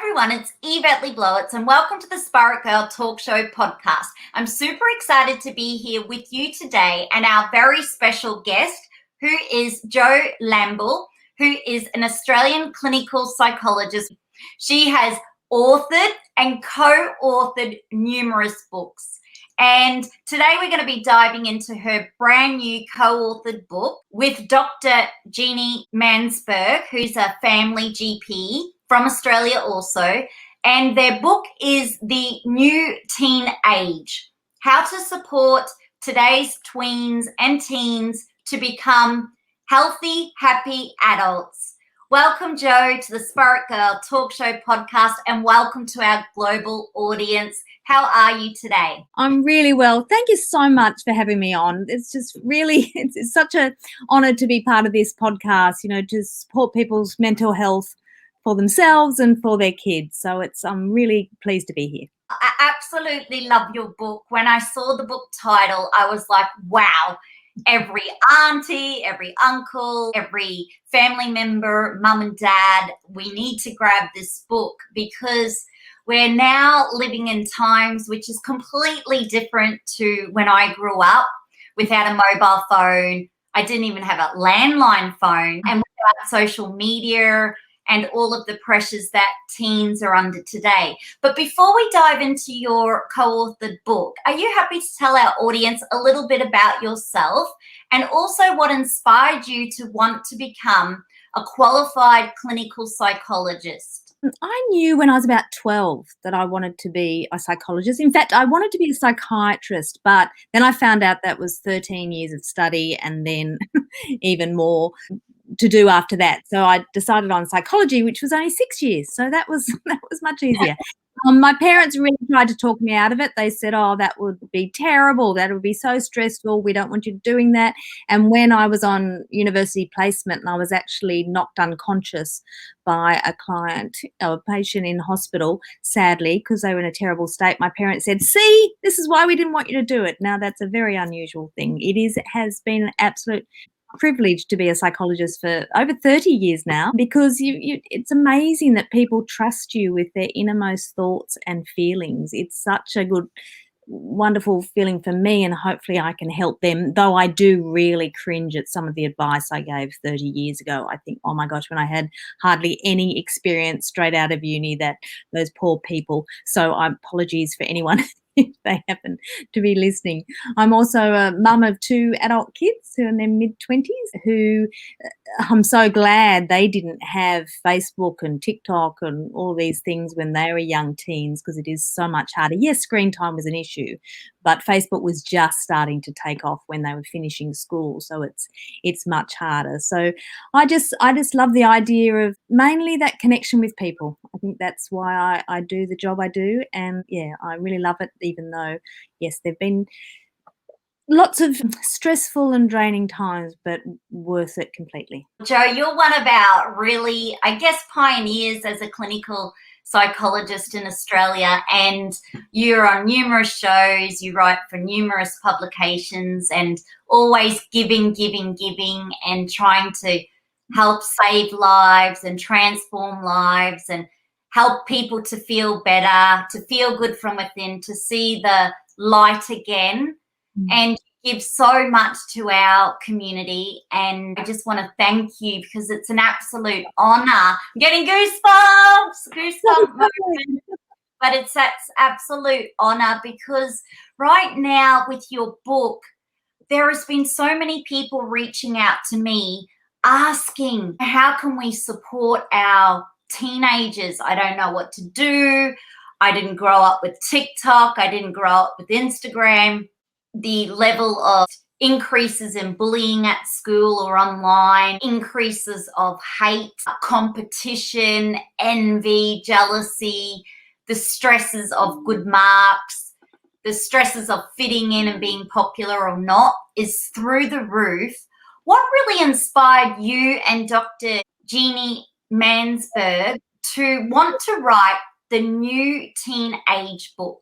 everyone, it's Yvette Blowitz and welcome to the SPAITGIRL Talk Show podcast. I'm super excited to be here with you today and our very special guest who is Jo Lamble, who is an Australian clinical psychologist. She has authored and co-authored numerous books. And today we're going to be diving into her brand new co-authored book with Dr Ginni Mansberg, who's a family GP from Australia also. And their book is The New Teen Age, How to Support Today's Tweens and Teens to Become Healthy, Happy Adults. Welcome, Jo, to the SPAITGIRL Talk Show podcast, and welcome to our global audience. How are you today? I'm really well. Thank you so much for having me on. It's just really, it's such an honour to be part of this podcast, to support people's mental health for themselves and for their kids. So I'm really pleased to be here. I absolutely love your book. When I saw the book title, I was like, wow. Every auntie, every uncle, every family member, mum and dad, we need to grab this book because we're now living in times which is completely different to when I grew up without a mobile phone. I didn't even have a landline phone, and without social media and all of the pressures that teens are under today. But before we dive into your co-authored book, are you happy to tell our audience a little bit about yourself and also what inspired you to want to become a qualified clinical psychologist? I knew when I was about 12 that I wanted to be a psychologist. In fact, I wanted to be a psychiatrist, but then I found out that was 13 years of study and then even more to do after that. So I decided on psychology, which was only 6 years. So that was much easier. My parents really tried to talk me out of it. They said, oh, that would be terrible. That would be so stressful. We don't want you doing that. And when I was on university placement and I was actually knocked unconscious by a client, a patient in hospital, sadly, because they were in a terrible state, my parents said, see, this is why we didn't want you to do it. Now, that's a very unusual thing. It has been an absolute privilege to be a psychologist for over 30 years now, because it's amazing that people trust you with their innermost thoughts and feelings. It's such a good, wonderful feeling for me, and hopefully I can help them, though I do really cringe at some of the advice I gave 30 years ago. I think, oh my gosh, when I had hardly any experience straight out of uni, that those poor people. So apologies for anyone if they happen to be listening. I'm also a mum of 2 adult kids who are in their mid-20s, who I'm so glad they didn't have Facebook and TikTok and all these things when they were young teens, because it is so much harder. Yes, screen time was an issue, but Facebook was just starting to take off when they were finishing school, so it's much harder. So I just love the idea of mainly that connection with people. I think that's why I do the job I do, and yeah, I really love it, even though, yes, there've been lots of stressful and draining times, but worth it completely. Jo, you're one of our really, I guess, pioneers as a clinical psychologist in Australia, and you're on numerous shows, you write for numerous publications, and always giving and trying to help save lives and transform lives and help people to feel better, to feel good from within, to see the light again, and give so much to our community. And I just want to thank you because it's an absolute honour. I'm getting goosebumps moment. But it's that absolute honour because right now with your book, there has been so many people reaching out to me asking, how can we support our teenagers? I don't know what to do. I didn't grow up with TikTok. I didn't grow up with Instagram. The level of increases in bullying at school or online, increases of hate, competition, envy, jealousy, the stresses of good marks, the stresses of fitting in and being popular or not is through the roof. What really inspired you and Dr Ginni Mansberg to want to write the New Teen Age book?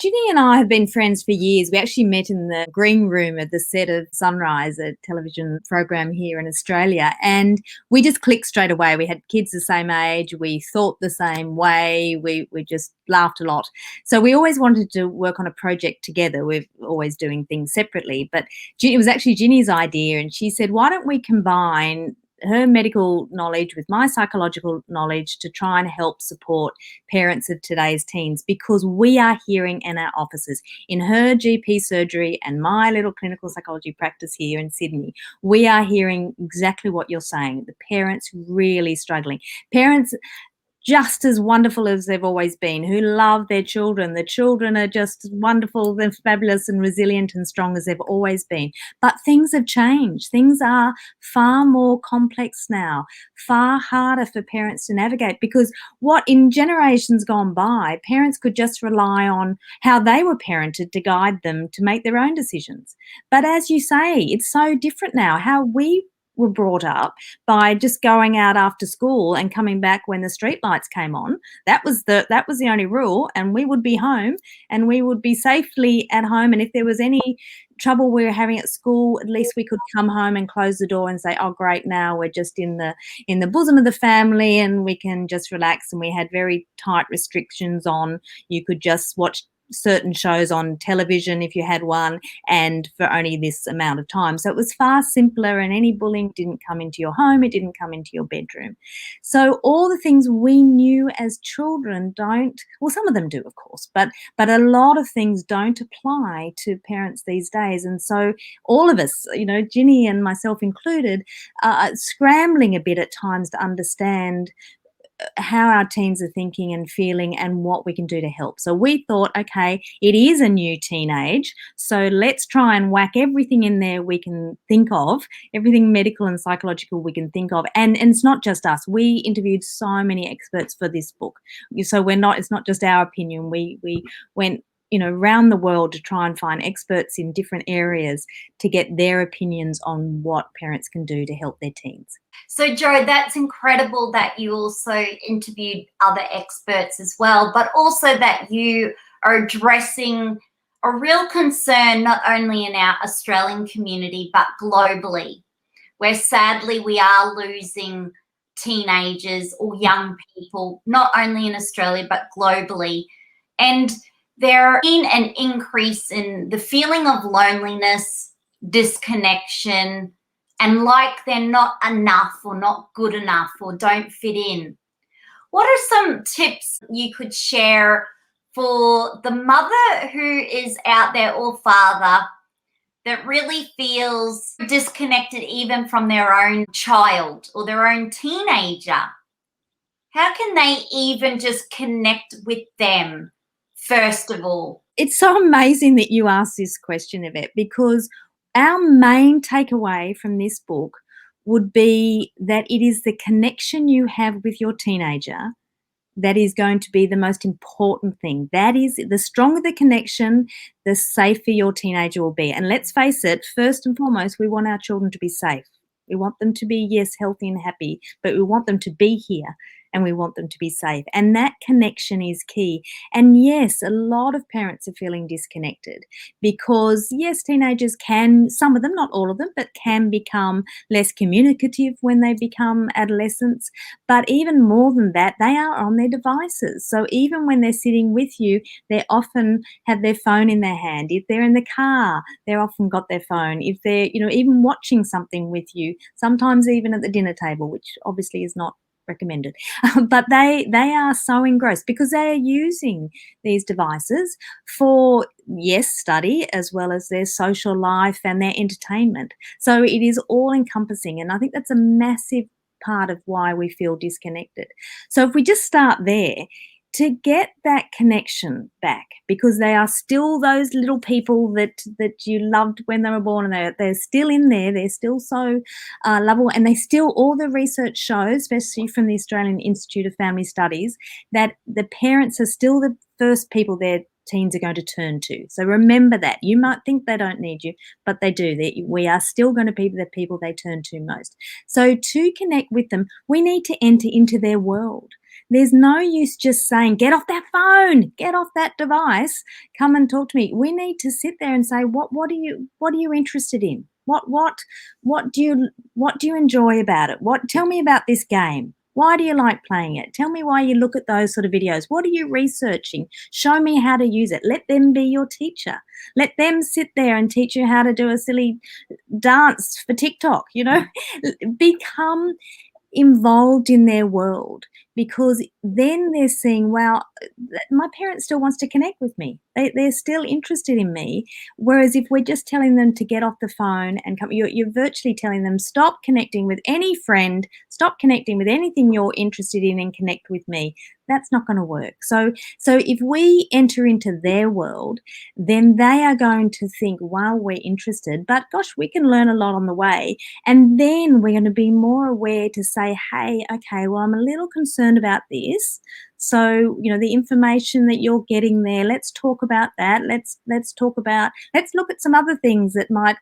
Ginny and I have been friends for years. We actually met in the green room at the set of Sunrise, a television program here in Australia, and we just clicked straight away. We had kids the same age. We thought the same way. We just laughed a lot. So we always wanted to work on a project together. We're always doing things separately, but it was actually Ginny's idea, and she said, why don't we combine her medical knowledge with my psychological knowledge to try and help support parents of today's teens, because we are hearing in our offices, in her GP surgery and my little clinical psychology practice here in Sydney, we are hearing exactly what you're saying. The parents really struggling. Parents just as wonderful as they've always been, who love their children. The children are just wonderful, they're fabulous and resilient and strong as they've always been. But things have changed. Things are far more complex now, far harder for parents to navigate, because what in generations gone by, parents could just rely on how they were parented to guide them to make their own decisions. But as you say, it's so different now. How we were brought up by just going out after school and coming back when the street lights came on. That was the only rule, and we would be home and we would be safely at home. And if there was any trouble we were having at school, at least we could come home and close the door and say, oh great, now we're just in the bosom of the family and we can just relax. And we had very tight restrictions on, you could just watch certain shows on television if you had one, and for only this amount of time. So it was far simpler, and any bullying didn't come into your home, it didn't come into your bedroom. So all the things we knew as children don't, well, some of them do, of course, but a lot of things don't apply to parents these days. And so all of us, Ginny and myself included, scrambling a bit at times to understand how our teens are thinking and feeling and what we can do to help. So we thought, okay, it is a new teenage, so let's try and whack everything in there we can think of, everything medical and psychological we can think of. And it's not just us. We interviewed so many experts for this book. So it's not just our opinion. We went around the world to try and find experts in different areas to get their opinions on what parents can do to help their teens. So, Jo, that's incredible that you also interviewed other experts as well, but also that you are addressing a real concern not only in our Australian community, but globally, where sadly we are losing teenagers or young people, not only in Australia, but globally. And there is an increase in the feeling of loneliness, disconnection, and like they're not enough or not good enough or don't fit in. What are some tips you could share for the mother who is out there, or father, that really feels disconnected even from their own child or their own teenager? How can they even just connect with them, first of all? It's so amazing that you asked this question, Yvette, because our main takeaway from this book would be that it is the connection you have with your teenager that is going to be the most important thing. That is, the stronger the connection, the safer your teenager will be. And let's face it, first and foremost, we want our children to be safe. We want them to be, yes, healthy and happy, but we want them to be here and we want them to be safe. And that connection is key. And yes, a lot of parents are feeling disconnected because, yes, teenagers can, some of them, not all of them, but can become less communicative when they become adolescents. But even more than that, they are on their devices. So even when they're sitting with you, they often have their phone in their hand. If they're in the car, they're often got their phone. If they're, even watching something with you, sometimes even at the dinner table, which obviously is not recommended, but they are so engrossed because they are using these devices for, yes, study as well as their social life and their entertainment. So it is all encompassing, and I think that's a massive part of why we feel disconnected. So if we just start there, to get that connection back, because they are still those little people that you loved when they were born, and they're still in there, they're still so lovable, and they still, all the research shows, especially from the Australian Institute of Family Studies, that the parents are still the first people their teens are going to turn to. So remember that. You might think they don't need you, but they do. We are still going to be the people they turn to most. So to connect with them, we need to enter into their world. There's no use just saying, get off that phone, get off that device, come and talk to me. We need to sit there and say, what are you interested in? What do you enjoy about it? Tell me about this game. Why do you like playing it? Tell me why you look at those sort of videos. What are you researching? Show me how to use it. Let them be your teacher. Let them sit there and teach you how to do a silly dance for TikTok, Become involved in their world, because then they're seeing, wow, my parent still wants to connect with me. They're still interested in me. Whereas if we're just telling them to get off the phone and come, you're virtually telling them, stop connecting with any friend, stop connecting with anything you're interested in and connect with me. That's not going to work. So if we enter into their world, then they are going to think, wow, we're interested, but gosh, we can learn a lot on the way. And then we're going to be more aware to say, hey, okay, well, I'm a little concerned about this. So, the information that you're getting there, let's talk about that. Let's look at some other things that might,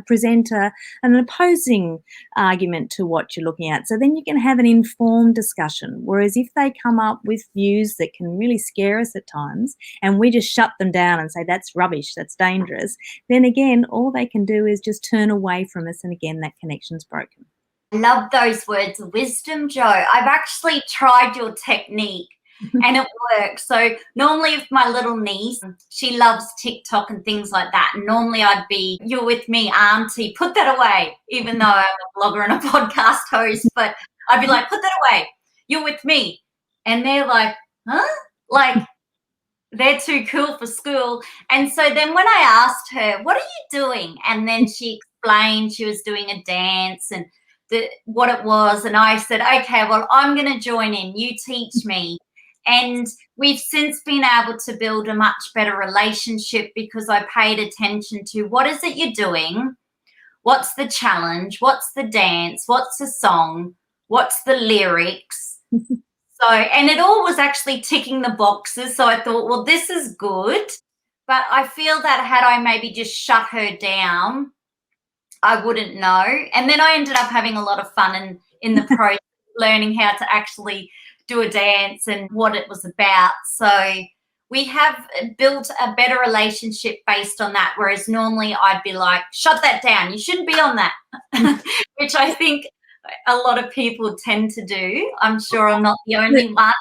present an opposing argument to what you're looking at. So then you can have an informed discussion. Whereas if they come up with views that can really scare us at times and we just shut them down and say, that's rubbish, that's dangerous, then again, all they can do is just turn away from us. And again, that connection's broken. I love those words of wisdom, Jo. I've actually tried your technique and it works. So normally with my little niece, she loves TikTok and things like that. And normally I'd be, you're with me, auntie, put that away, even though I'm a blogger and a podcast host. But I'd be like, put that away, you're with me. And they're like, huh? Like, they're too cool for school. And so then when I asked her, what are you doing? And then she explained she was doing a dance and what it was. And I said, okay, well, I'm going to join in. You teach me. And we've since been able to build a much better relationship because I paid attention to what is it you're doing? What's the challenge? What's the dance? What's the song? What's the lyrics? And it all was actually ticking the boxes. So I thought, well, this is good. But I feel that had I maybe just shut her down, I wouldn't know. And then I ended up having a lot of fun in the process, learning how to actually do a dance and what it was about. So we have built a better relationship based on that, whereas normally I'd be like, shut that down. You shouldn't be on that, which I think a lot of people tend to do. I'm sure I'm not the only one.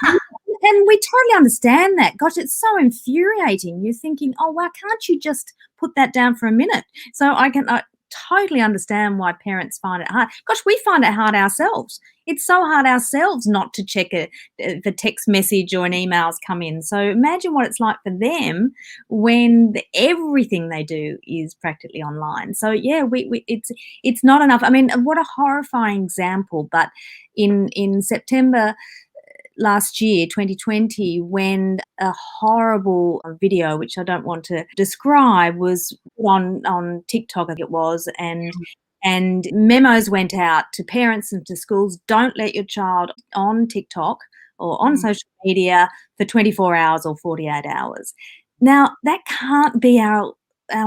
And we totally understand that. Gosh, it's so infuriating. You're thinking, oh, well, can't you just put that down for a minute? So I totally understand why parents find it hard. Gosh, we find it hard ourselves. It's so hard ourselves not to check the text message or an email's come in. So imagine what it's like for them when everything they do is practically online. So yeah, it's not enough. I mean, what a horrifying example. But in September last year, 2020, when a horrible video, which I don't want to describe, was put on TikTok, I think it was, and memos went out to parents and to schools, don't let your child on TikTok or on social media for 24 hours or 48 hours. Now, that can't be our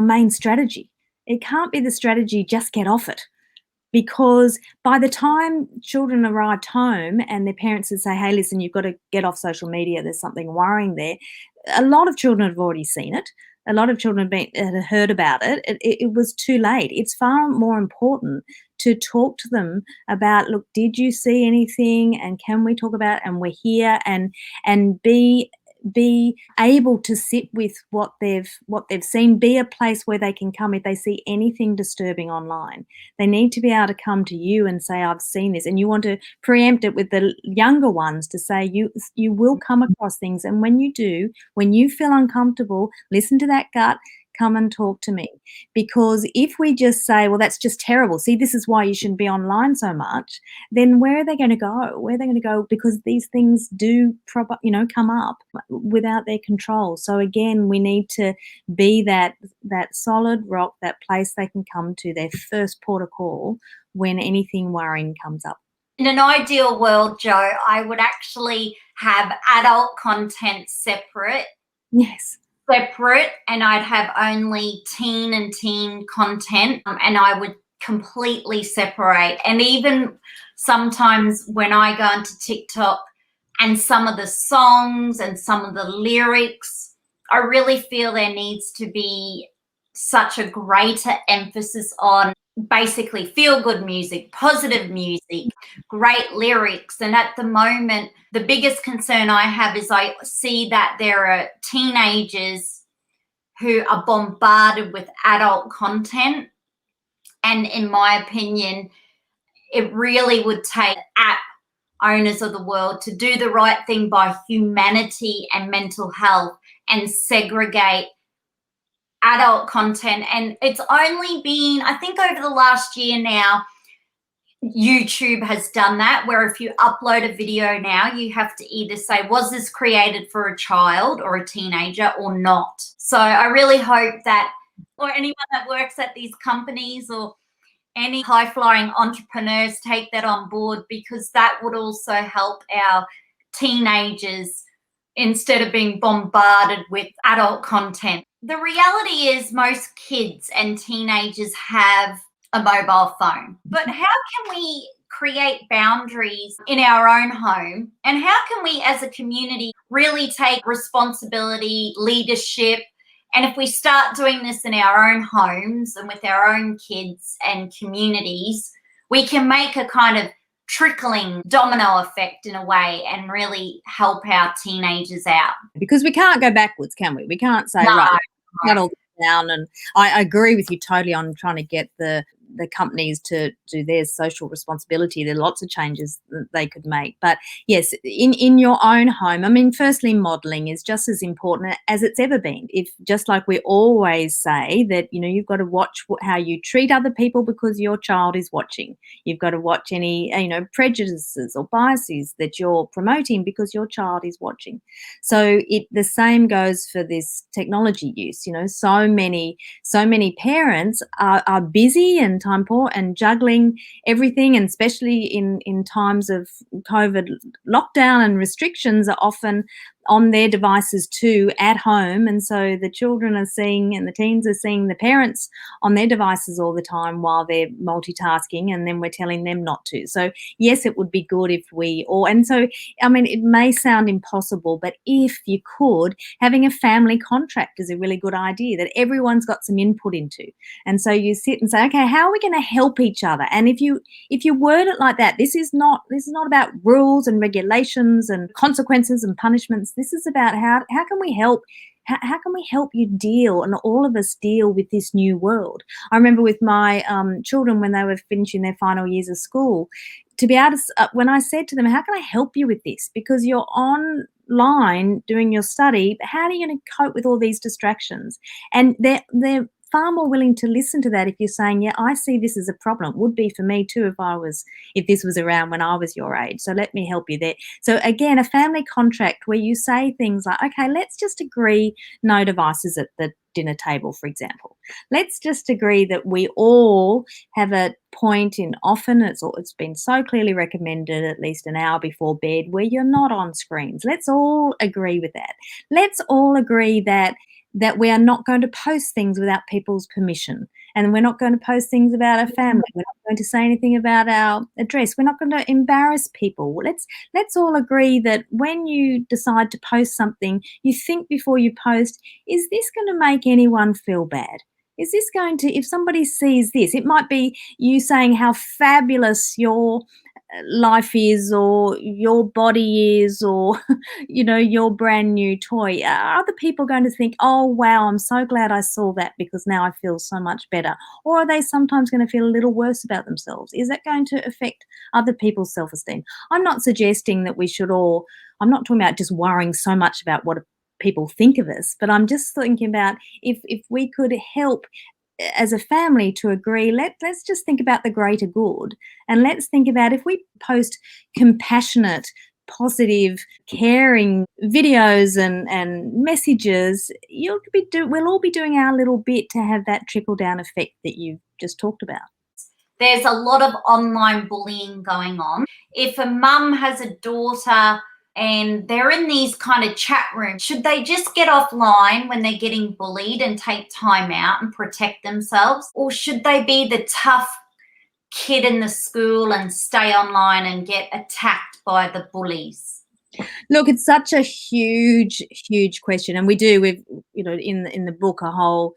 main strategy. It can't be the strategy, just get off it. Because by the time children arrived home and their parents would say, hey, listen, you've got to get off social media, there's something worrying there, a lot of children have already seen it. A lot of children had heard about it. It was too late. It's far more important to talk to them about, look, did you see anything? And can we talk about it? And we're here, and be able to sit with what they've seen, be a place where they can come if they see anything disturbing online. They need to be able to come to you and say, I've seen this. And you want to preempt it with the younger ones to say, you will come across things. And when you do, when you feel uncomfortable, listen to that gut, come and talk to me. Because if we just say, well, that's just terrible, see, this is why you shouldn't be online so much, then where are they going to go? Where are they going to go? Because these things do come up without their control. So again, we need to be that solid rock, that place they can come to, their first port of call when anything worrying comes up. In an ideal world, Jo, I would actually have adult content separate. Yes. Separate, and I'd have only teen content, and I would completely separate. And even sometimes when I go into TikTok, and some of the songs and some of the lyrics, I really feel there needs to be such a greater emphasis on basically feel-good music, positive music, great lyrics. And at the moment, the biggest concern I have is I see that there are teenagers who are bombarded with adult content. And in my opinion, it really would take app owners of the world to do the right thing by humanity and mental health and segregate adult content. And it's only been, I think over the last year now, YouTube has done that, where if you upload a video now, you have to either say, was this created for a child or a teenager or not? So I really hope that, or anyone that works at these companies or any high-flying entrepreneurs take that on board, because that would also help our teenagers instead of being bombarded with adult content. The reality is most kids and teenagers have a mobile phone, but how can we create boundaries in our own home, and how can we as a community really take responsibility, leadership? And if we start doing this in our own homes and with our own kids and communities, we can make a kind of trickling domino effect in a way and really help our teenagers out. Because we can't go backwards, can we? We can't say, right, shut all this down. And I agree with you totally on trying to get the companies to do their social responsibility. There are lots of changes that they could make. But yes, in your own home, I mean, firstly, modelling is just as important as it's ever been. If just like we always say that, you know, you've got to watch how you treat other people because your child is watching. You've got to watch any, you know, prejudices or biases that you're promoting because your child is watching. So the same goes for this technology use. You know, so many parents are busy and time poor and juggling everything, and especially in times of COVID lockdown and restrictions, are often on their devices too at home. And so the children are seeing, and the teens are seeing, the parents on their devices all the time while they're multitasking, and then we're telling them not to. So yes, it would be good if we all, and so, I mean, it may sound impossible, but if you could, having a family contract is a really good idea that everyone's got some input into. And so you sit and say, okay, how are we going to help each other? And if you word it like that, this is not about rules and regulations and consequences and punishments. This is about how can we help? How can we help you deal, and all of us deal with this new world? I remember with my children when they were finishing their final years of school, to be able to, when I said to them, how can I help you with this? Because you're online doing your study, but how are you going to cope with all these distractions? And they're far more willing to listen to that if you're saying, yeah, I see this as a problem. It would be for me too if this was around when I was your age. So let me help you there. So again, a family contract where you say things like, okay, let's just agree no devices at the dinner table, for example. Let's just agree that we all have a point in, often it's been so clearly recommended, at least an hour before bed, where you're not on screens. Let's all agree with that. Let's all agree that we are not going to post things without people's permission, and we're not going to post things about our family. We're not going to say anything about our address. We're not going to embarrass people. Let's all agree that when you decide to post something, you think before you post, is this going to make anyone feel bad? Is this going to, if somebody sees this, it might be you saying how fabulous your life is, or your body is, or you know, your brand new toy. Are other people going to think, oh wow, I'm so glad I saw that because now I feel so much better? Or are they sometimes going to feel a little worse about themselves? Is that going to affect other people's self-esteem? I'm not suggesting that we should all, I'm not talking about just worrying so much about what people think of us, but I'm just thinking about if we could help as a family to agree, let's just think about the greater good, and let's think about if we post compassionate, positive, caring videos and messages, we'll all be doing our little bit to have that trickle-down effect that you've just talked about. There's a lot of online bullying going on. If a mum has a daughter and they're in these kind of chat rooms, should they just get offline when they're getting bullied and take time out and protect themselves? Or should they be the tough kid in the school and stay online and get attacked by the bullies? Look, it's such a huge, huge question, and we've in the book a whole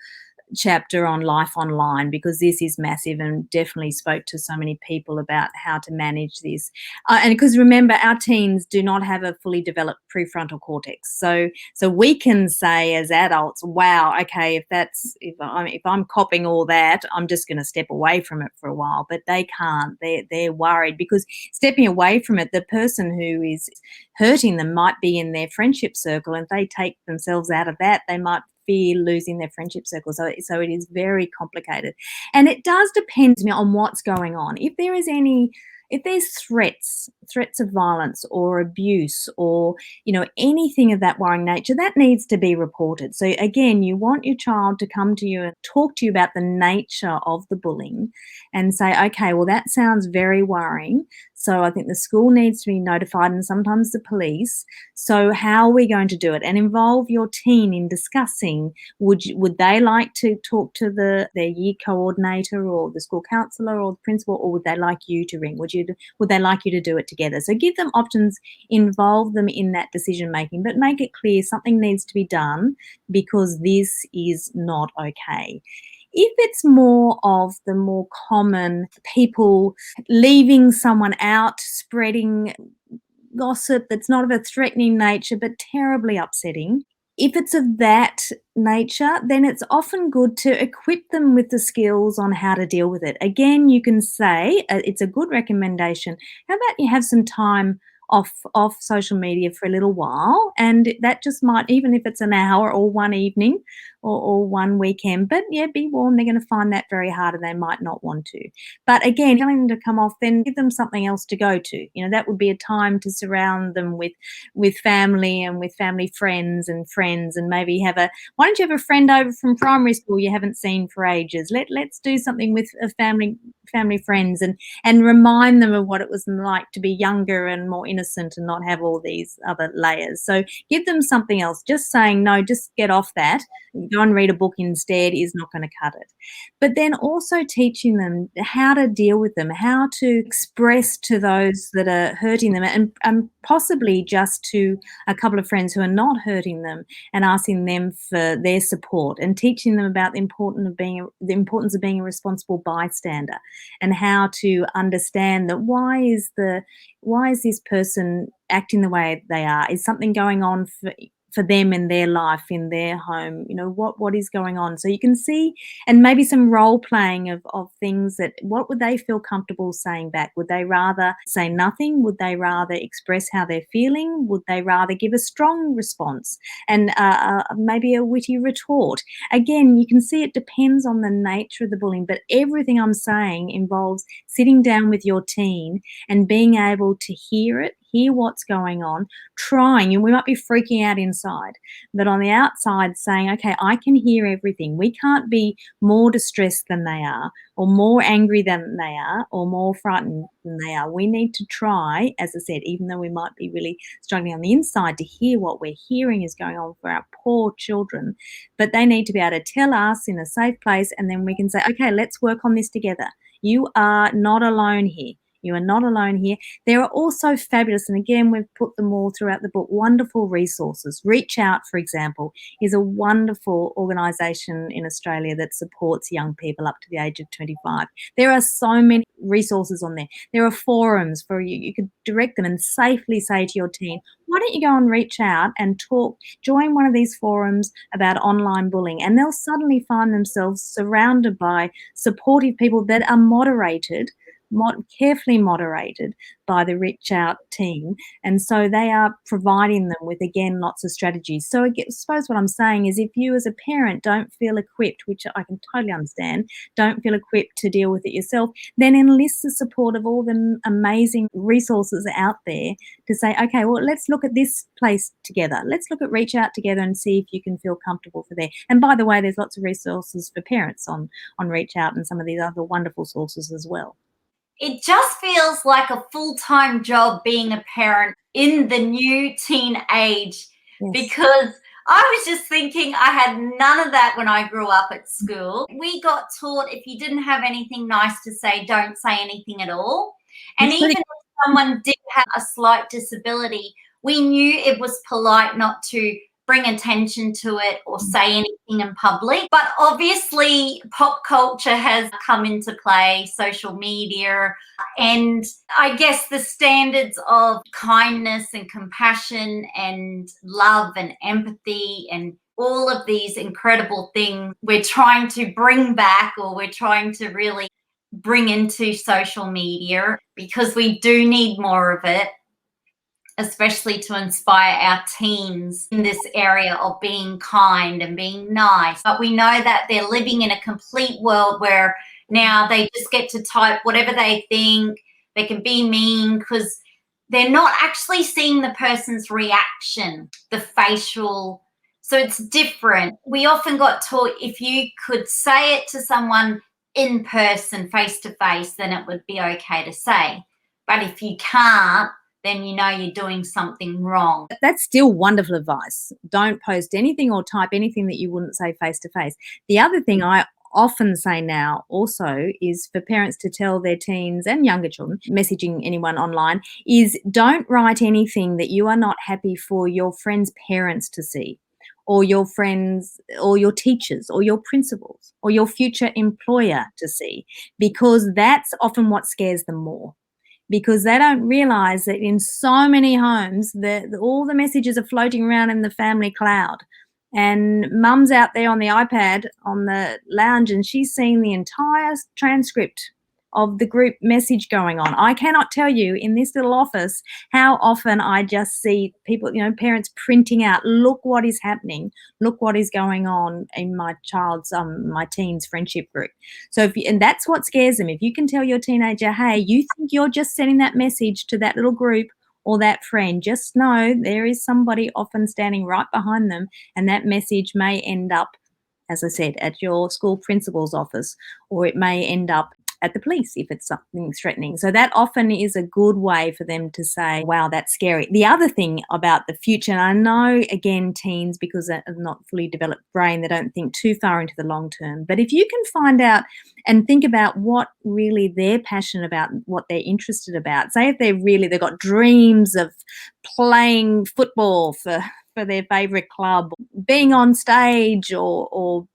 chapter on life online, because this is massive and definitely spoke to so many people about how to manage this. And because remember, our teens do not have a fully developed prefrontal cortex, so we can say as adults, "Wow, okay, if I'm copying all that, I'm just going to step away from it for a while." But they can't. They're worried, because stepping away from it, the person who is hurting them might be in their friendship circle, and if they take themselves out of that, they might fear losing their friendship circle. So it is very complicated, and it does depend on what's going on. If there's threats of violence or abuse, or anything of that worrying nature, that needs to be reported. So again, you want your child to come to you and talk to you about the nature of the bullying, and say, okay, well, that sounds very worrying. So I think the school needs to be notified, and sometimes the police. So how are we going to do it? And involve your teen in discussing, would they like to talk to their year coordinator or the school counsellor or the principal, or would they like you to ring? Would they like you to do it together? So give them options, involve them in that decision making, but make it clear something needs to be done, because this is not okay. If it's more of the more common people leaving someone out, spreading gossip that's not of a threatening nature but terribly upsetting, if it's of that nature, then it's often good to equip them with the skills on how to deal with it. Again, you can say, it's a good recommendation, how about you have some time off social media for a little while, and that just might, even if it's an hour or one evening or one weekend, but yeah, be warned, they're going to find that very hard and they might not want to. But again, telling them to come off, then give them something else to go to. That would be a time to surround them with family and with family friends, and maybe why don't you have a friend over from primary school you haven't seen for ages? Let's do something with a family friends, and remind them of what it was like to be younger and more innocent and not have all these other layers. So give them something else. Just saying, no, just get off that, go and read a book instead, is not going to cut it. But then also teaching them how to deal with them, how to express to those that are hurting them, and possibly just to a couple of friends who are not hurting them, and asking them for their support, and teaching them about the importance of being a responsible bystander, and how to understand that why is this person acting the way they are? Is something going on for them in their life, in their home? What is going on? So you can see, and maybe some role playing of things that, what would they feel comfortable saying back? Would they rather say nothing? Would they rather express how they're feeling? Would they rather give a strong response and maybe a witty retort? Again, you can see it depends on the nature of the bullying, but everything I'm saying involves sitting down with your teen and being able to hear what's going on, trying, and we might be freaking out inside, but on the outside saying, okay, I can hear everything. We can't be more distressed than they are, or more angry than they are, or more frightened than they are. We need to try, as I said, even though we might be really struggling on the inside, to hear what we're hearing is going on for our poor children, but they need to be able to tell us in a safe place, and then we can say, okay, let's work on this together. You are not alone here. You are not alone here. There are also fabulous, and again, we've put them all throughout the book, wonderful resources. Reach Out, for example, is a wonderful organisation in Australia that supports young people up to the age of 25. There are so many resources on there. There are forums for you. You could direct them and safely say to your teen, why don't you go and reach out and talk, join one of these forums about online bullying, and they'll suddenly find themselves surrounded by supportive people that are carefully moderated by the Reach Out team. And so they are providing them with, again, lots of strategies. So I suppose what I'm saying is, if you as a parent don't feel equipped, which I can totally understand, don't feel equipped to deal with it yourself, then enlist the support of all the amazing resources out there to say, okay, well, let's look at this place together. Let's look at Reach Out together and see if you can feel comfortable for there. And by the way, there's lots of resources for parents on Reach Out and some of these other wonderful sources as well. It just feels like a full-time job being a parent in the new teen age. Yes. Because I was just thinking, I had none of that when I grew up at school. We got taught if you didn't have anything nice to say, don't say anything at all. And even if someone did have a slight disability, we knew it was polite not to bring attention to it or say anything in public. But obviously, pop culture has come into play, social media, and I guess the standards of kindness and compassion and love and empathy and all of these incredible things we're trying to bring back, or we're trying to really bring into social media, because we do need more of it, especially to inspire our teens in this area of being kind and being nice. But we know that they're living in a complete world where now they just get to type whatever they think. They can be mean because they're not actually seeing the person's reaction, the facial. So it's different. We often got taught if you could say it to someone in person, face to face, then it would be okay to say. But if you can't, then you know you're doing something wrong. That's still wonderful advice. Don't post anything or type anything that you wouldn't say face to face. The other thing I often say now also is for parents to tell their teens and younger children, messaging anyone online, is don't write anything that you are not happy for your friends' parents to see, or your friends, or your teachers, or your principals, or your future employer to see, because that's often what scares them more. Because they don't realize that in so many homes, all the messages are floating around in the family cloud. And mum's out there on the iPad on the lounge and she's seeing the entire transcript of the group message going on. I cannot tell you in this little office how often I just see people, parents printing out, look what is happening, look what is going on in my child's, my teen's friendship group. So, and that's what scares them. If you can tell your teenager, hey, you think you're just sending that message to that little group or that friend, just know there is somebody often standing right behind them, and that message may end up, as I said, at your school principal's office, or it may end up at the police if it's something threatening. So that often is a good way for them to say, wow, that's scary. The other thing about the future, and I know, again, teens, because of not fully developed brain, they don't think too far into the long term. But if you can find out and think about what really they're passionate about, what they're interested about, say if they've got dreams of playing football for their favorite club, being on stage, or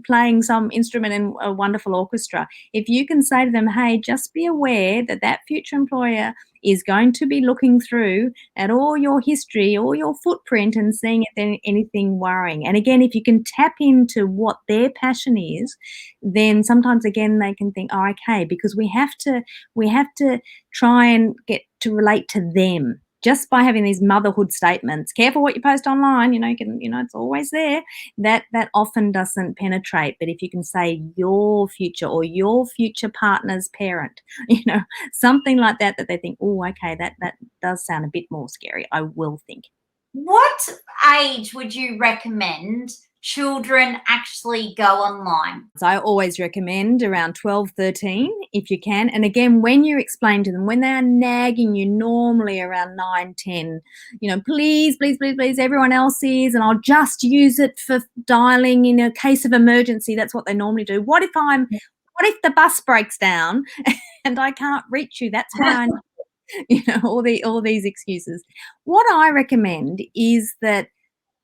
playing some instrument in a wonderful orchestra. If you can say to them, hey, just be aware that that future employer is going to be looking through at all your history, all your footprint, and seeing if there's anything worrying. And again, if you can tap into what their passion is, then sometimes again they can think, oh, okay, because we have to try and get to relate to them. Just by having these motherhood statements, careful what you post online, it's always there, that often doesn't penetrate. But if you can say your future or your future partner's parent, something like that they think, oh, okay, that does sound a bit more scary, I will think. What age would you recommend children actually go online? So I always recommend around 12, 13, if you can. And again, when you explain to them, when they are nagging you, normally around 9, 10, please, please, please, please, everyone else is, and I'll just use it for dialing in a case of emergency. That's what they normally do. What if the bus breaks down and I can't reach you? That's why all these excuses. What I recommend is that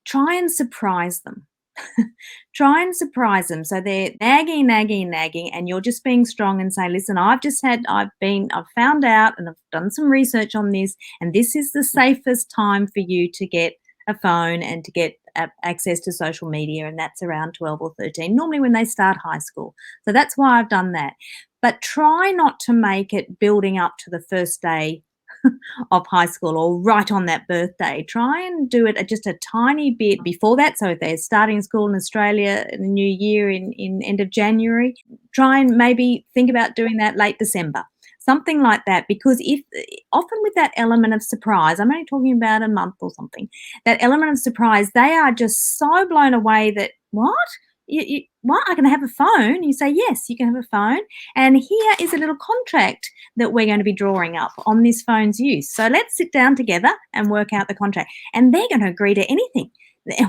try and surprise them. Try and surprise them. So they're nagging, and you're just being strong and say, listen, I've found out and I've done some research on this, and this is the safest time for you to get a phone and to get access to social media, and that's around 12 or 13, normally when they start high school. So that's why I've done that. But try not to make it building up to the first day of high school or right on that birthday. Try and do it just a tiny bit before that. So if they're starting school in Australia in the new year in end of January, try and maybe think about doing that late December, something like that. Because often with that element of surprise, I'm only talking about a month or something, that element of surprise, they are just so blown away that, what? What? I can have a phone? You say, yes, you can have a phone. And here is a little contract that we're going to be drawing up on this phone's use. So let's sit down together and work out the contract. And they're going to agree to anything.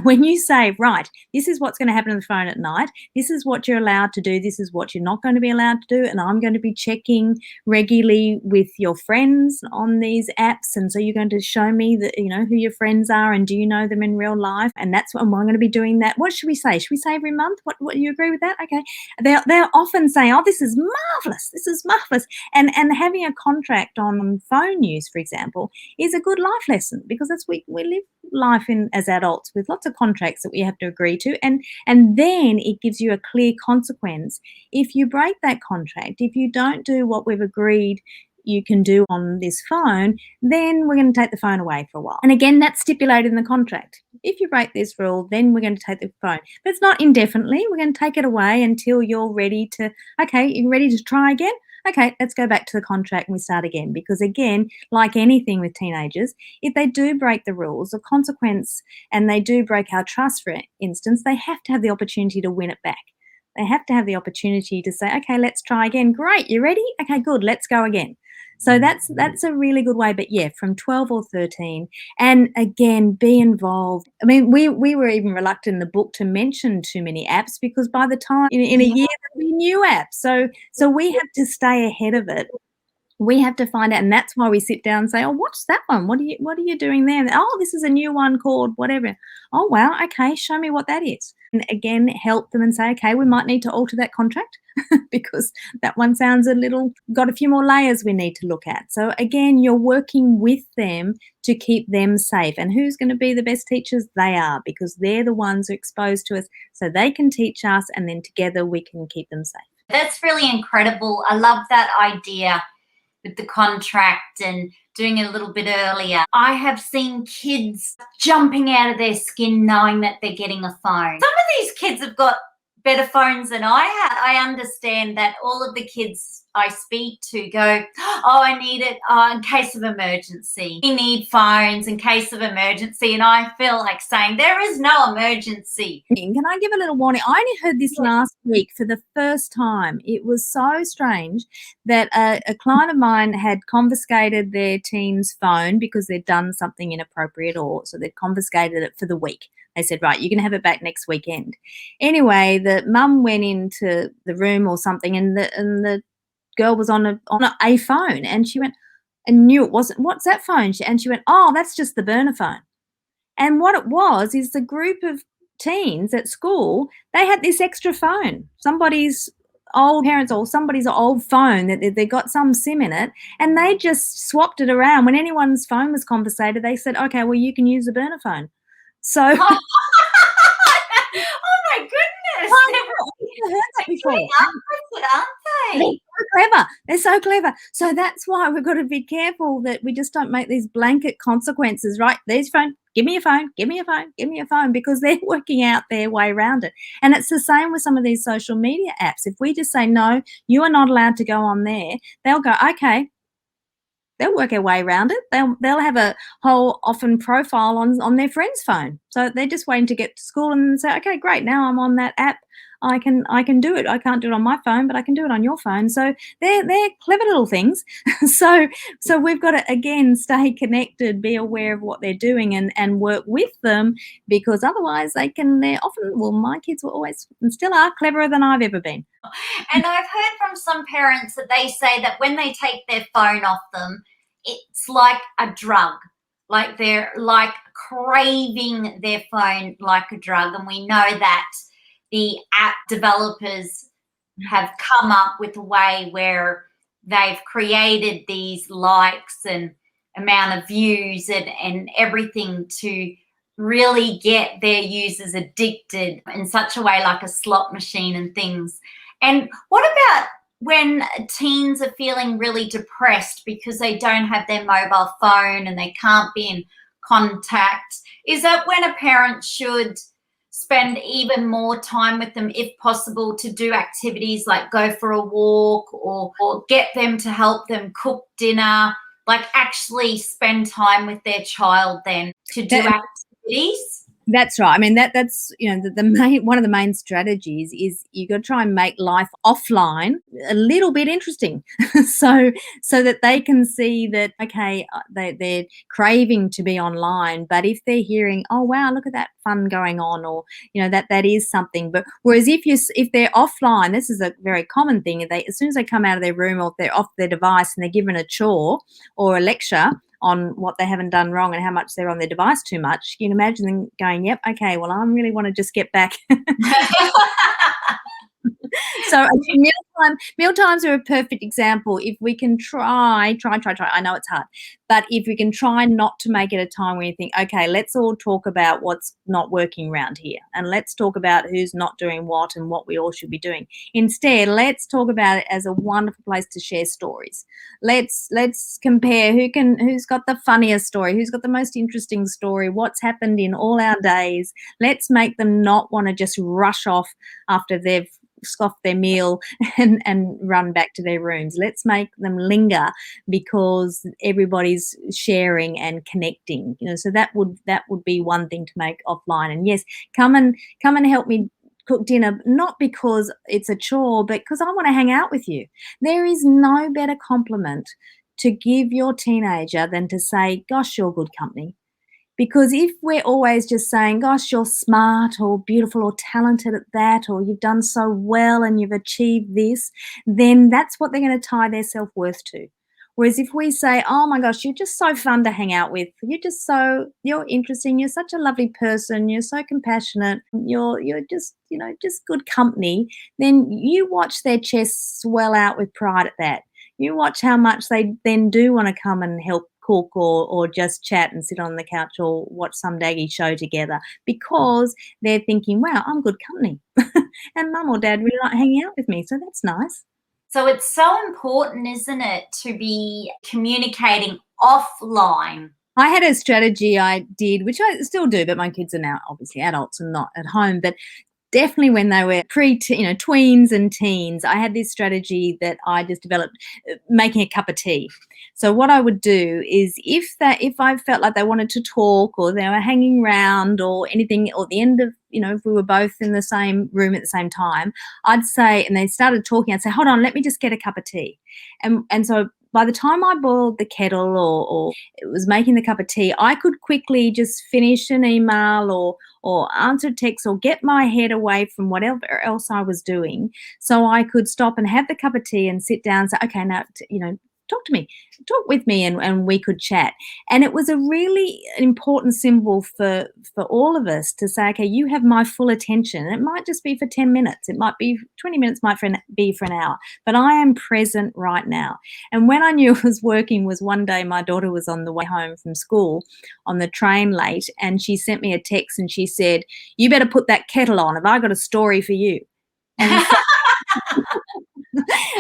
When you say, right, this is what's going to happen on the phone at night, this is what you're allowed to do, this is what you're not going to be allowed to do, and I'm going to be checking regularly with your friends on these apps, and so you're going to show me that, you know, who your friends are and do you know them in real life, and that's what I'm going to be doing that. What should we say? Should we say every month? What you agree with that? Okay. They'll often say, oh, this is marvelous, this is marvelous. And having a contract on phone use, for example, is a good life lesson, because that's we live life in as adults with lots of contracts that we have to agree to, and then it gives you a clear consequence if you break that contract. If you don't do what we've agreed you can do on this phone, then we're going to take the phone away for a while. And again, that's stipulated in the contract. If you break this rule, then we're going to take the phone. But it's not indefinitely. We're going to take it away until you're ready to, okay, you're ready to try again? Okay, let's go back to the contract and we start again. Because again, like anything with teenagers, if they do break the rules, the consequence, and they do break our trust, for instance, they have to have the opportunity to win it back. They have to have the opportunity to say, okay, let's try again. Great, you ready? Okay, good, let's go again. So that's a really good way. But yeah, from 12 or 13, and again, be involved. I mean, we were even reluctant in the book to mention too many apps, because by the time in a year there'll be new apps. So we have to stay ahead of it. We have to find out, and that's why we sit down and say, oh, what's that one? What are you doing there? And, oh, this is a new one called whatever. Oh, wow, okay, show me what that is. And again, help them and say, okay, we might need to alter that contract because that one sounds got a few more layers we need to look at. So again, you're working with them to keep them safe. And who's going to be the best teachers? They are, because they're the ones who are exposed to us, so they can teach us, and then together we can keep them safe. That's really incredible. I love that idea with the contract and doing it a little bit earlier. I have seen kids jumping out of their skin knowing that they're getting a phone. Some of these kids have got better phones than I had. I understand that all of the kids I speak to go, oh, I need it in case of emergency. We need phones in case of emergency. And I feel like saying there is no emergency. Can I give a little warning? I only heard this last week for the first time. It was so strange that a client of mine had confiscated their teen's phone because they'd done something inappropriate, or so they'd confiscated it for the week. They said, right, you can have it back next weekend. Anyway, the mum went into the room or something, and the girl was on a phone, and she went and knew it wasn't. What's that phone? And she went, oh, that's just the burner phone. And what it was is the group of teens at school, they had this extra phone, somebody's old parents or somebody's old phone that they got some SIM in it, and they just swapped it around. When anyone's phone was confiscated, they said, okay, well, you can use the burner phone. So, oh my goodness! I've never heard that before. Aren't they? They're so clever. They're so clever. So that's why we've got to be careful that we just don't make these blanket consequences. Right? There's phone. Give me your phone. Give me your phone. Give me your phone, because they're working out their way around it. And it's the same with some of these social media apps. If we just say no, you are not allowed to go on there, they'll go, okay. They'll work their way around it. They'll have a whole often profile on their friend's phone. So they're just waiting to get to school and say, okay, great, now I'm on that app. I can do it. I can't do it on my phone, but I can do it on your phone. So they're clever little things. So we've got to, again, stay connected, be aware of what they're doing, and work with them, because otherwise they're often, well, my kids were always and still are cleverer than I've ever been. And I've heard from some parents that they say that when they take their phone off them, it's like a drug. Like they're like craving their phone like a drug. And we know that the app developers have come up with a way where they've created these likes and amount of views and everything to really get their users addicted in such a way, like a slot machine and things. And what about when teens are feeling really depressed because they don't have their mobile phone and they can't be in contact? Is that when a parent should spend even more time with them, if possible, to do activities like go for a walk or get them to help them cook dinner, like actually spend time with their child then to do activities? That's right. I mean, that's the main one of the main strategies is you got to try and make life offline a little bit interesting, so that they can see that okay, they're craving to be online, but if they're hearing, oh wow, look at that fun going on, or that is something. But whereas if they're offline, this is a very common thing. As soon as they come out of their room or if they're off their device and they're given a chore or a lecture on what they haven't done wrong and how much they're on their device too much, you can imagine them going, yep, okay, well, I really want to just get back. So meal times are a perfect example. If we can try, I know it's hard, but if we can try not to make it a time where you think, okay, let's all talk about what's not working around here, and let's talk about who's not doing what and what we all should be doing. Instead, let's talk about it as a wonderful place to share stories. Let's compare who's got the funniest story, who's got the most interesting story, what's happened in all our days. Let's make them not want to just rush off after they've scoff their meal and run back to their rooms. Let's make them linger because everybody's sharing and connecting. So that would be one thing to make offline. And yes, come and help me cook dinner, not because it's a chore, but because I want to hang out with you. There is no better compliment to give your teenager than to say, gosh, you're good company. Because if we're always just saying, gosh, you're smart or beautiful or talented at that, or you've done so well and you've achieved this, then that's what they're going to tie their self-worth to. Whereas if we say, oh my gosh, you're just so fun to hang out with, you're interesting, you're such a lovely person, you're so compassionate, you're just, just good company, then you watch their chests swell out with pride at that. You watch how much they then do want to come and help cook or just chat and sit on the couch or watch some daggy show together, because they're thinking, wow, I'm good company and mum or dad really like hanging out with me, so that's nice. So it's so important, isn't it, to be communicating offline? I had a strategy I did, which I still do, but my kids are now obviously adults and not at home, but definitely when they were tweens and teens, I had this strategy that I just developed, making a cup of tea. So what I would do is if I felt like they wanted to talk or they were hanging around or anything, or at the end of, if we were both in the same room at the same time, I'd say, and they started talking, I'd say, hold on, let me just get a cup of tea. And so by the time I boiled the kettle or it was making the cup of tea, I could quickly just finish an email or answer a text or get my head away from whatever else I was doing, so I could stop and have the cup of tea and sit down and say, okay, now, talk to me, talk with me, and we could chat. And it was a really important symbol for all of us to say, okay, you have my full attention. And it might just be for 10 minutes. It might be 20 minutes, might be for an hour, but I am present right now. And when I knew it was working was one day my daughter was on the way home from school on the train late, and she sent me a text and she said, you better put that kettle on. Have I got a story for you? And so,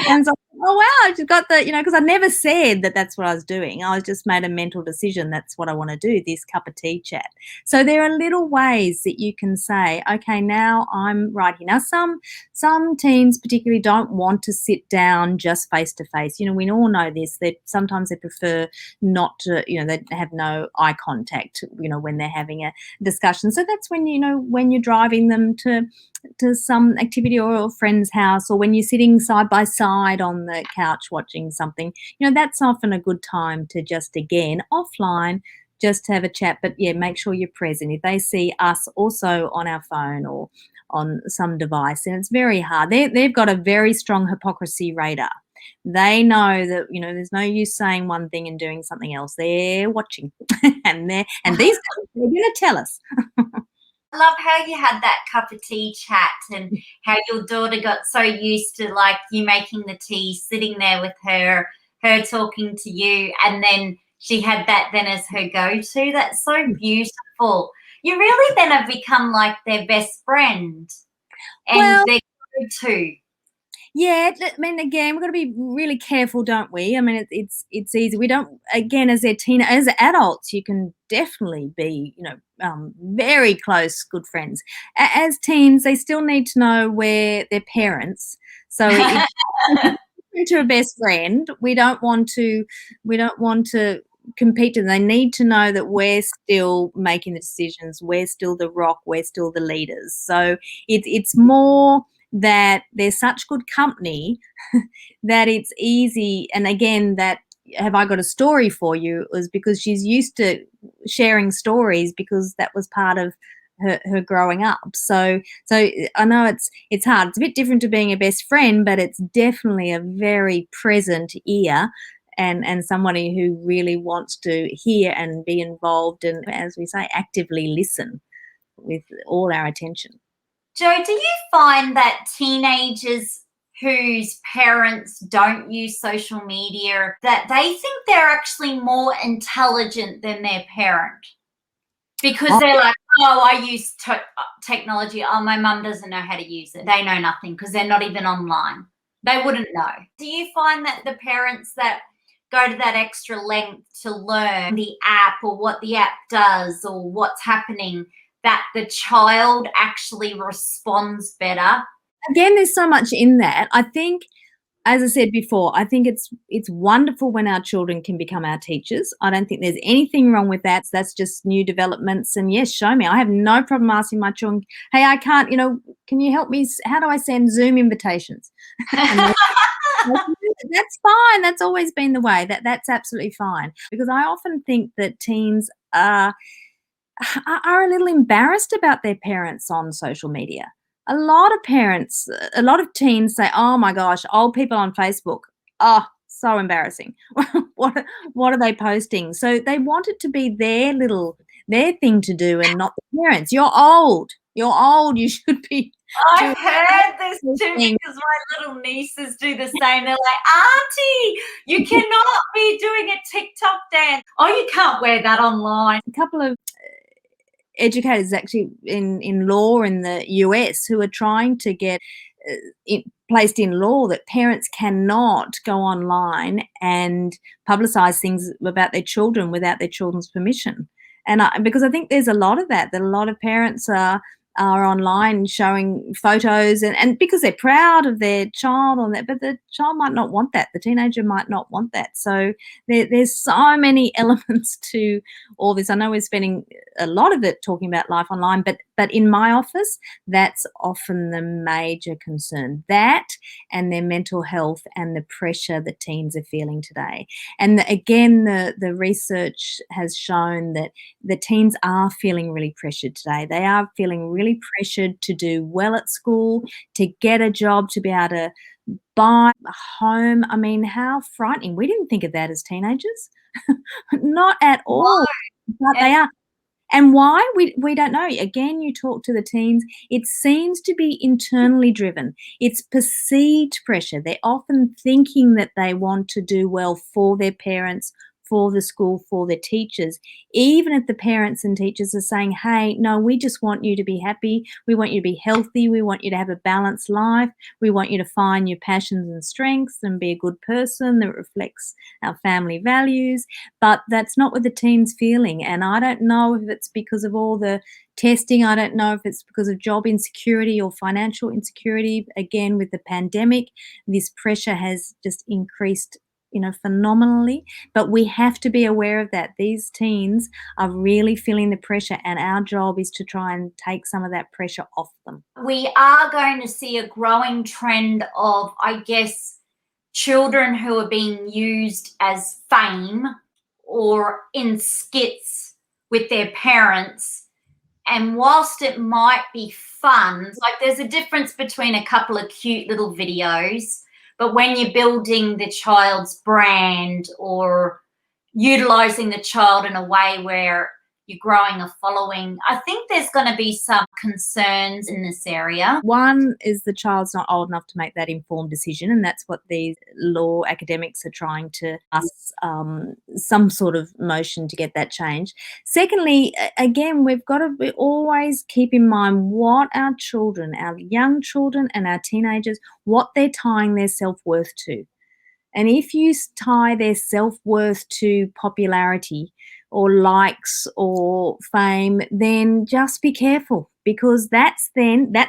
and so, oh wow, I just got the, because I never said that that's what I was doing. I just made a mental decision. That's what I want to do, this cup of tea chat. So there are little ways that you can say, okay, now I'm right here. Now some teens particularly don't want to sit down just face to face. We all know this, that sometimes they prefer not to, they have no eye contact, when they're having a discussion. So that's when, when you're driving them to some activity or a friend's house, or when you're sitting side by side on the couch watching something, that's often a good time to just, again, offline, just have a chat. But yeah, make sure you're present. If they see us also on our phone or on some device, and it's very hard. They've got a very strong hypocrisy radar. They know that, there's no use saying one thing and doing something else. They're watching and these days they're going to tell us. I love how you had that cup of tea chat and how your daughter got so used to like you making the tea, sitting there with her talking to you, and then she had that then as her go-to. That's so beautiful. You really then have become like their best friend and their go-to. Yeah, I mean, again, we've got to be really careful, don't we? I mean, it's easy. We don't, again, as adults, you can definitely be, very close, good friends. As teens, they still need to know where their parents. So to a best friend, we don't want to compete to them. They need to know that we're still making the decisions, we're still the rock, we're still the leaders. So it's more that there's such good company that it's easy. And again, that have I got a story for you was because she's used to sharing stories because that was part of her growing up. So I know it's hard. It's a bit different to being a best friend, but it's definitely a very present ear and somebody who really wants to hear and be involved and, as we say, actively listen with all our attention. Jo, do you find that teenagers whose parents don't use social media, that they think they're actually more intelligent than their parent? Because they're like, oh, I use technology. Oh, my mum doesn't know how to use it. They know nothing because they're not even online. They wouldn't know. Do you find that the parents that go to that extra length to learn the app or what the app does or what's happening, that the child actually responds better? Again, there's so much in that. I think, as I said before, I think it's wonderful when our children can become our teachers. I don't think there's anything wrong with that. That's just new developments. And yes, show me. I have no problem asking my children, hey, I can't, can you help me? How do I send Zoom invitations? That's fine. That's always been the way. That's absolutely fine. Because I often think that teens are a little embarrassed about their parents on social media. A lot of teens say, oh my gosh, old people on Facebook, oh, so embarrassing. what are they posting? So they want it to be their thing to do and not the parents. You're old, you should be. I've heard this too because my little nieces do the same. They're like, Auntie, you cannot be doing a TikTok dance. Oh, you can't wear that online. A couple of educators actually in law in the US who are trying to get placed in law that parents cannot go online and publicize things about their children without their children's permission. And because I think there's a lot of that a lot of parents are online showing photos and because they're proud of their child on that, but the child might not want that. The teenager might not want that. So there's so many elements to all this. I know we're spending a lot of it talking about life online, but in my office, that's often the major concern. That and their mental health and the pressure that teens are feeling today. And again, the research has shown that the teens are feeling really pressured today. They are feeling really pressured to do well at school, to get a job, to be able to buy a home. I mean, how frightening. We didn't think of that as teenagers. Not at all. But they are. And why? We don't know. Again, you talk to the teens, it seems to be internally driven. It's perceived pressure. They're often thinking that they want to do well for their parents, for the school, for their teachers, even if the parents and teachers are saying, hey, no, we just want you to be happy. We want you to be healthy. We want you to have a balanced life. We want you to find your passions and strengths and be a good person that reflects our family values. But that's not what the teens feeling. And I don't know if it's because of all the testing. I don't know if it's because of job insecurity or financial insecurity. Again, with the pandemic, this pressure has just increased phenomenally, but we have to be aware of that. These teens are really feeling the pressure, and our job is to try and take some of that pressure off them. We are going to see a growing trend of, I guess, children who are being used as fame or in skits with their parents. And whilst it might be fun, like there's a difference between a couple of cute little videos, but when you're building the child's brand or utilizing the child in a way where you're growing a following, I think there's going to be some concerns in this area. One is the child's not old enough to make that informed decision, and that's what these law academics are trying to pass some sort of motion to get that change. Secondly, again, we've got to always keep in mind what our children, our young children and our teenagers, what they're tying their self-worth to. And if you tie their self-worth to popularity or likes or fame, then just be careful, because that's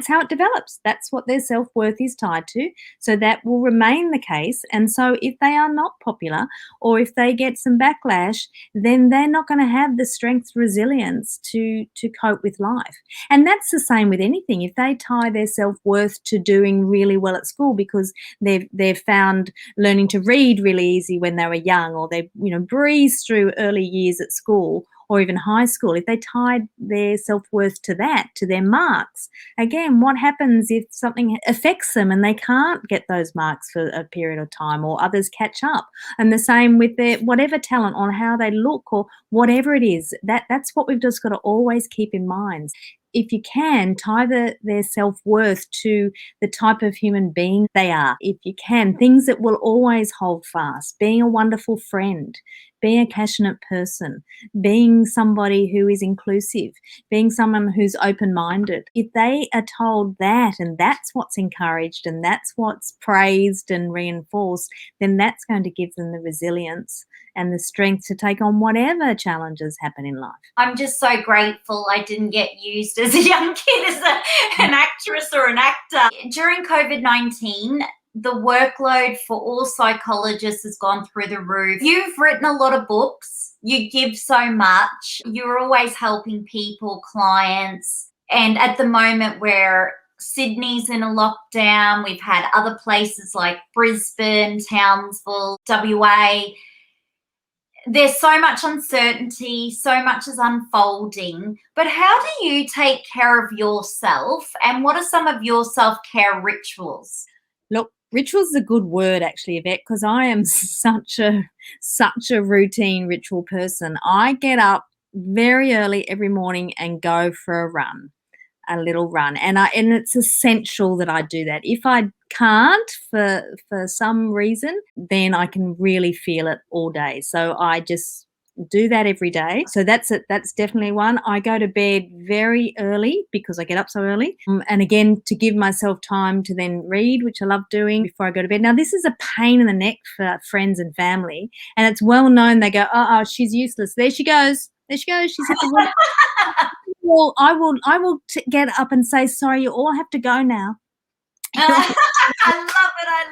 how it develops. That's what their self-worth is tied to. So that will remain the case. And so if they are not popular, or if they get some backlash, then they're not going to have the strength, resilience to cope with life. And that's the same with anything. If they tie their self-worth to doing really well at school because they've found learning to read really easy when they were young, or they breezed through early years at school or even high school, if they tied their self-worth to that, to their marks, again, what happens if something affects them and they can't get those marks for a period of time, or others catch up? And the same with their whatever talent, on how they look, or whatever it is, that's what we've just got to always keep in mind. If you can, tie their self-worth to the type of human being they are. If you can, things that will always hold fast: being a wonderful friend, being a passionate person, being somebody who is inclusive, being someone who's open-minded. If they are told that, and that's what's encouraged, and that's what's praised and reinforced, then that's going to give them the resilience and the strength to take on whatever challenges happen in life. I'm just so grateful I didn't get used as a young kid as an actress or an actor. During COVID-19, the workload for all psychologists has gone through the roof. You've written a lot of books. You give so much. You're always helping people, clients. And at the moment where Sydney's in a lockdown, we've had other places like Brisbane, Townsville, WA. There's so much uncertainty, so much is unfolding. But how do you take care of yourself, and what are some of your self-care rituals? Look, rituals is a good word actually, Yvette, because I am such a routine ritual person. I get up very early every morning and go for a little run, and it's essential that I do that. If I can't for some reason, then I can really feel it all day. So I just do that every day. So that's it. That's definitely one. I go to bed very early because I get up so early. And again, to give myself time to then read, which I love doing before I go to bed. Now, this is a pain in the neck for friends and family. And it's well known. They go, oh, she's useless. There she goes. She's hit the wall. Well, I will get up and say, sorry, you all have to go now. I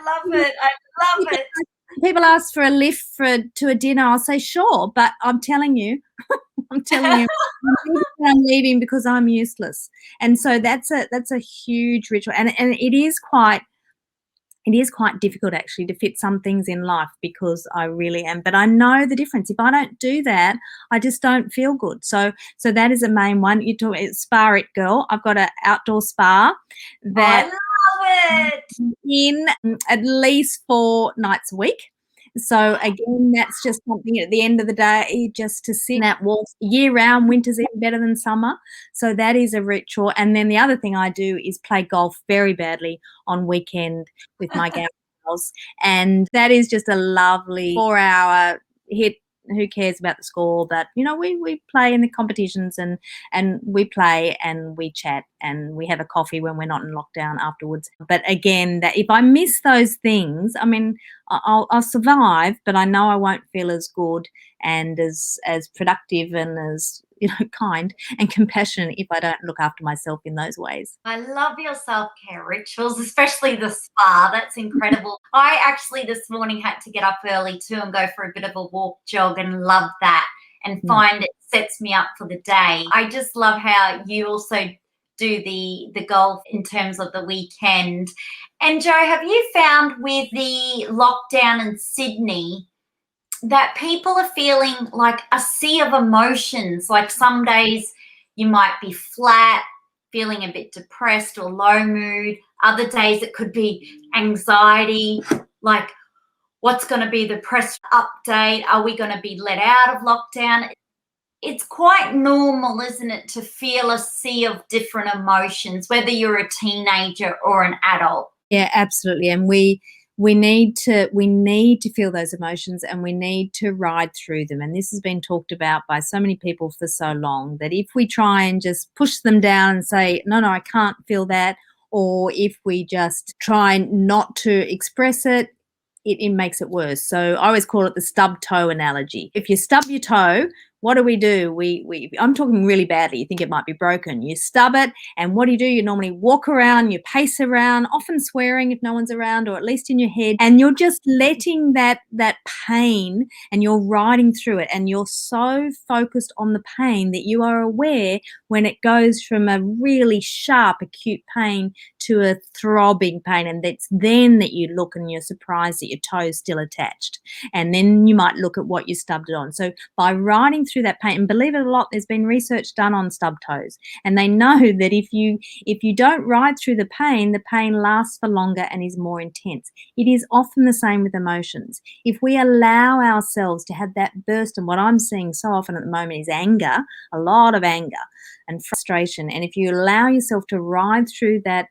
love it. People ask for a lift to a dinner. I'll say, sure, but I'm telling you, I'm leaving because I'm useless. And so that's a huge ritual, and it is quite difficult actually to fit some things in life, because I really am. But I know the difference. If I don't do that, I just don't feel good. So that is a main one. You talk SPAITGIRL. I've got an outdoor spa that I love it. In at least 4 nights a week. So again, that's just something at the end of the day, just to sit that walk year round. Winter's even better than summer. So that is a ritual. And then the other thing I do is play golf very badly on weekend with my gals. And that is just a lovely 4-hour hit. Who cares about the score? But we play in the competitions, and we play and we chat and we have a coffee when we're not in lockdown afterwards. But again, that if I miss those things, I mean, I'll survive, but I know I won't feel as good and as productive and as kind and compassionate if I don't look after myself in those ways. I love your self-care rituals, especially the spa. That's incredible. I actually this morning had to get up early too and go for a bit of a walk, jog, and love that, and find it sets me up for the day. I just love how you also do the golf in terms of the weekend. And Jo, have you found with the lockdown in Sydney that people are feeling like a sea of emotions? Like some days you might be flat, feeling a bit depressed or low mood. Other days it could be anxiety, like what's going to be the press update? Are we going to be let out of lockdown? It's quite normal, isn't it, to feel a sea of different emotions, whether you're a teenager or an adult? Yeah, absolutely. And we need to feel those emotions, and we need to ride through them. And this has been talked about by so many people for so long, that if we try and just push them down and say, no, I can't feel that, or if we just try not to express it, it makes it worse. So I always call it the stub toe analogy. If you stub your toe what do? I'm talking really badly. You think it might be broken. You stub it, and what do? You normally walk around, you pace around, often swearing if no one's around, or at least in your head, and you're just letting that pain, and you're riding through it, and you're so focused on the pain that you are aware when it goes from a really sharp, acute pain to a throbbing pain, and it's then that you look and you're surprised that your toe's still attached, and then you might look at what you stubbed it on. So by riding through that pain, and believe it or not, there's been research done on stub toes, and they know that if you don't ride through the pain lasts for longer and is more intense. It is often the same with emotions. If we allow ourselves to have that burst, and what I'm seeing so often at the moment is anger, a lot of anger and frustration, and if you allow yourself to ride through that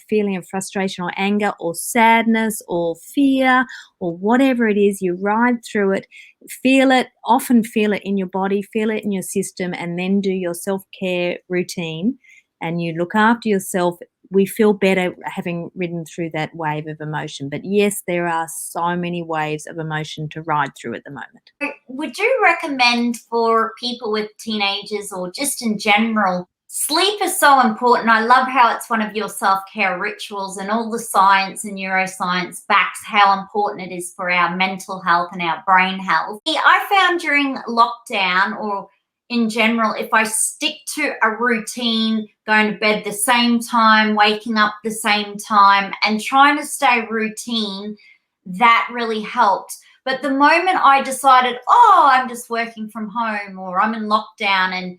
feeling of frustration or anger or sadness or fear or whatever it is, you ride through it, feel it, often feel it in your body, feel it in your system, and then do your self-care routine, and you look after yourself. We feel better having ridden through that wave of emotion. But yes, there are so many waves of emotion to ride through at the moment. Would you recommend for people with teenagers, or just in general, sleep is so important? I love how it's one of your self-care rituals, and all the science and neuroscience backs how important it is for our mental health and our brain health. I found during lockdown, or in general, if I stick to a routine, going to bed the same time, waking up the same time, and trying to stay routine, that really helped. But the moment I decided, I'm just working from home, or I'm in lockdown, and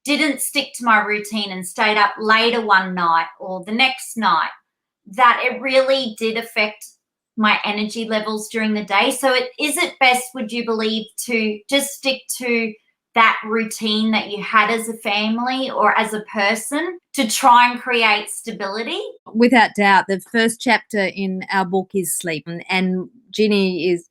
didn't stick to my routine and stayed up later one night or the next night, that it really did affect my energy levels during the day. So is it best, would you believe, to just stick to that routine that you had as a family or as a person to try and create stability? Without doubt, the first chapter in our book is sleep, and Ginny is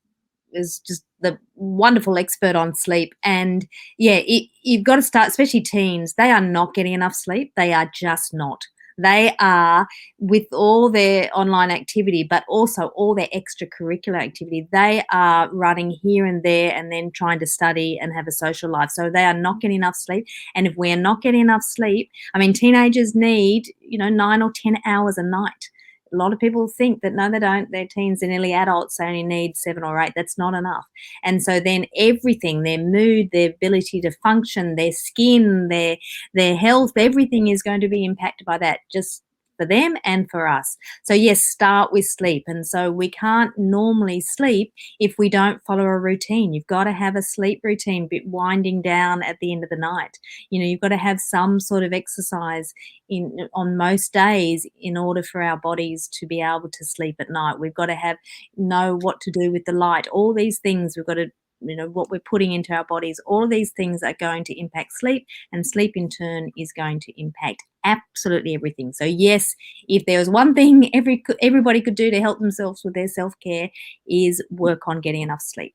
just the wonderful expert on sleep. And yeah, you've got to start, especially teens. They are not getting enough sleep. They are just not. They are, with all their online activity, but also all their extracurricular activity, they are running here and there and then trying to study and have a social life. So they are not getting enough sleep. And if we're not getting enough sleep, I mean, teenagers need, 9 or 10 hours a night. A lot of people think that no, they don't. They're teens, they're nearly adults. They only need 7 or 8. That's not enough. And so then everything, their mood, their ability to function, their skin, their health, everything is going to be impacted by that, just for them and for us. So yes, start with sleep. And so we can't normally sleep if we don't follow a routine. You've got to have a sleep routine, bit winding down at the end of the night. You've got to have some sort of exercise on most days in order for our bodies to be able to sleep at night. We've got to know what to do with the light. All these things we've got to, what we're putting into our bodies, all of these things are going to impact sleep, and sleep in turn is going to impact absolutely everything. So yes, if there was one thing everybody could do to help themselves with their self-care, is work on getting enough sleep.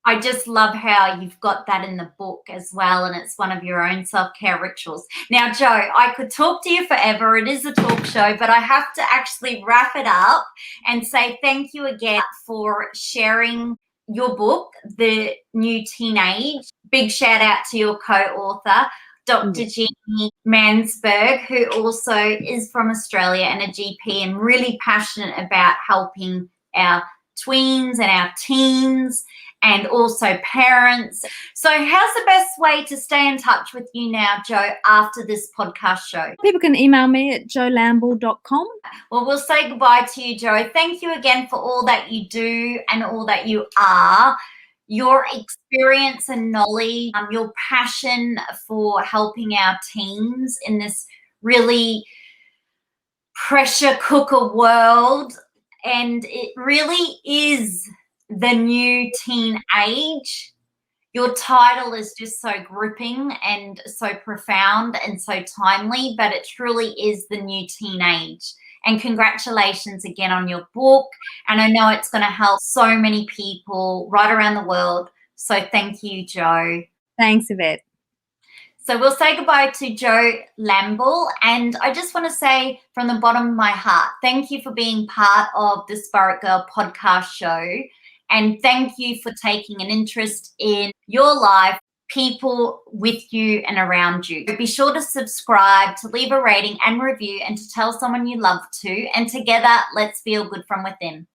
I just love how you've got that in the book as well, and it's one of your own self-care rituals. Now, Jo, I could talk to you forever. It is a talk show, but I have to actually wrap it up and say thank you again for sharing your book, The New Teenage. Big shout out to your co-author, Dr Ginni Mansberg, who also is from Australia and a GP and really passionate about helping our tweens and our teens and also parents. So how's the best way to stay in touch with you now, Jo, after this podcast show? People can email me at jolamble.com. Well, we'll say goodbye to you, Jo. Thank you again for all that you do and all that you are. Your experience and knowledge, your passion for helping our teens in this really pressure cooker world. And it really is the new teenage. Your title is just so gripping and so profound and so timely, but it truly is the new teenage. And congratulations again on your book. And I know it's going to help so many people right around the world. So thank you, Jo. Thanks, Yvette. So we'll say goodbye to Jo Lamble. And I just want to say from the bottom of my heart, thank you for being part of the SPAITGIRL podcast show. And thank you for taking an interest in your life. people with you and around you. Be sure to subscribe, to leave a rating and review, and to tell someone you love to. And together, let's feel good from within.